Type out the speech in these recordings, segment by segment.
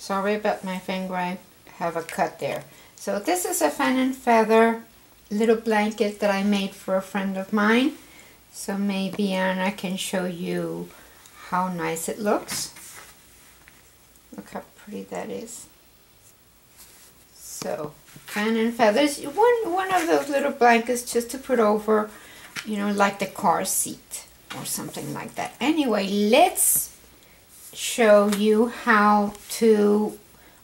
Sorry about my finger, I have a cut there. So this is a fan and feather little blanket that I made for a friend of mine. So maybe Anna can show you how nice it looks. Look how pretty that is. So, fan and feathers, one of those little blankets just to put over, you know, like the car seat or something like that. Anyway, let's show you how to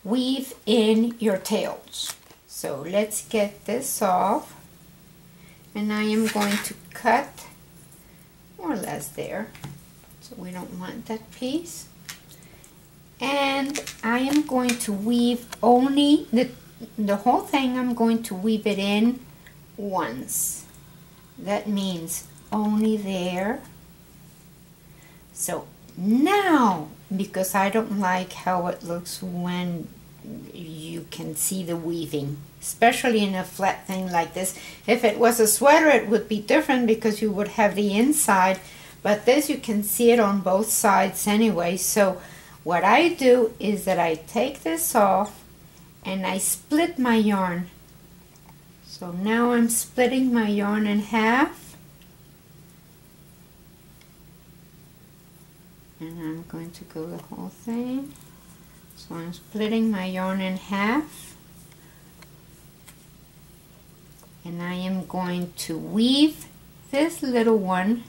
weave in your tails. So let's get this off, and I am going to cut more or less there, so we don't want that piece. And I am going to weave only the whole thing. I'm going to weave it in once. That means only there. So now, because I don't like how it looks when you can see the weaving, especially in a flat thing like this. If it was a sweater, it would be different because you would have the inside, but this you can see it on both sides anyway. So what I do is that I take this off and I split my yarn. So now I'm splitting my yarn in half, and I'm going to go the whole thing. So I'm splitting my yarn in half, and I am going to weave this little one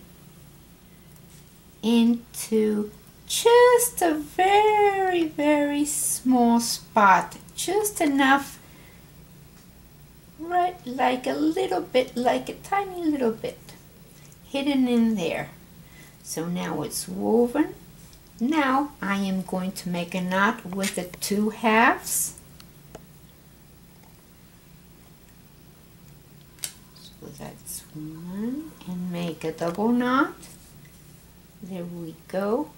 into just a very, very small spot, just enough, right, like a little bit, like a tiny little bit hidden in there. So now it's woven. Now I am going to make a knot with the 2 halves. So that's one, and make a double knot. There we go.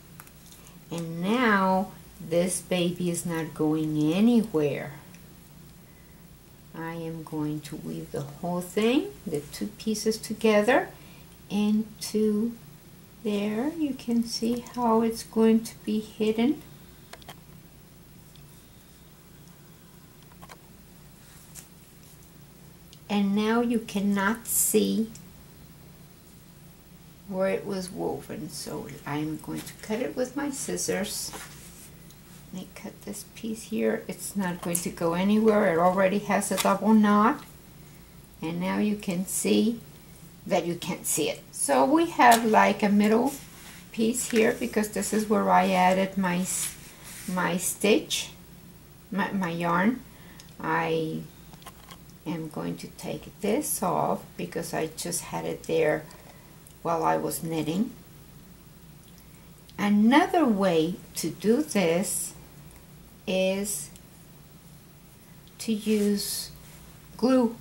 And now this baby is not going anywhere. I am going to weave the whole thing, the 2 pieces together, into there. You can see how it's going to be hidden. And now you cannot see where it was woven, so I'm going to cut it with my scissors. Let me cut this piece here. It's not going to go anywhere. It already has a double knot, and now you can see that you can't see it. So we have like a middle piece here, because this is where I added my stitch, my yarn. I am going to take this off because I just had it there while I was knitting. Another way to do this is to use glue.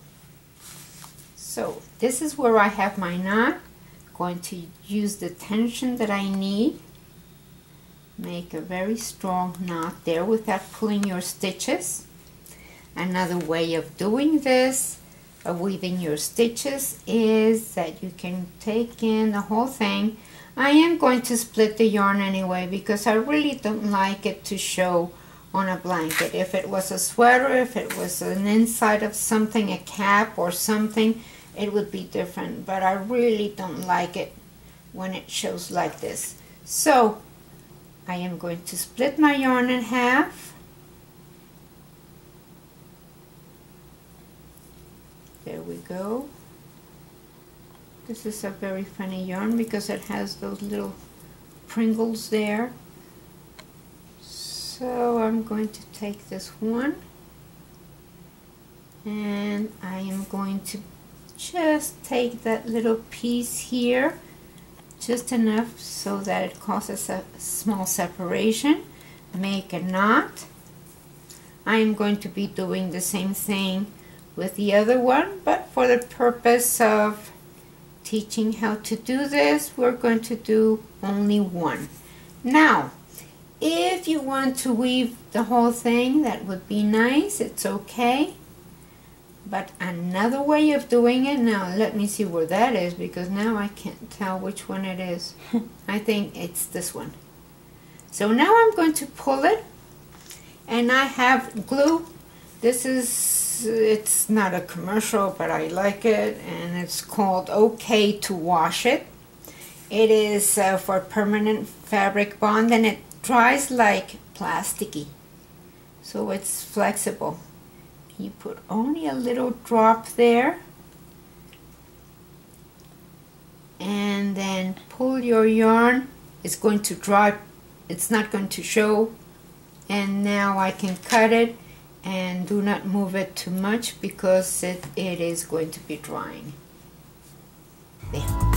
So this is where I have my knot. Going to use the tension that I need. Make a very strong knot there without pulling your stitches. Another way of doing this, of weaving your stitches, is that you can take in the whole thing. I am going to split the yarn anyway because I really don't like it to show on a blanket. If it was a sweater, if it was an inside of something, a cap or something, it would be different, but I really don't like it when it shows like this. So I am going to split my yarn in half. There we go. This is a very funny yarn because it has those little Pringles there. So I'm going to take this one, and I am going to just take that little piece here, just enough so that it causes a small separation. Make a knot. I am going to be doing the same thing with the other one, but for the purpose of teaching how to do this, we're going to do only one. Now, if you want to weave the whole thing, that would be nice. It's okay. But another way of doing it, now let me see where that is, because now I can't tell which one it is. I think it's this one. So now I'm going to pull it, And I have glue. This is, it's not a commercial, but I like it, and it's called OK to Wash It. It is for permanent fabric bond, and it dries like plasticky, so it's flexible. You put only a little drop there, and then pull your yarn. It's going to dry, it's not going to show. And now I can cut it, and do not move it too much because it is going to be drying. There.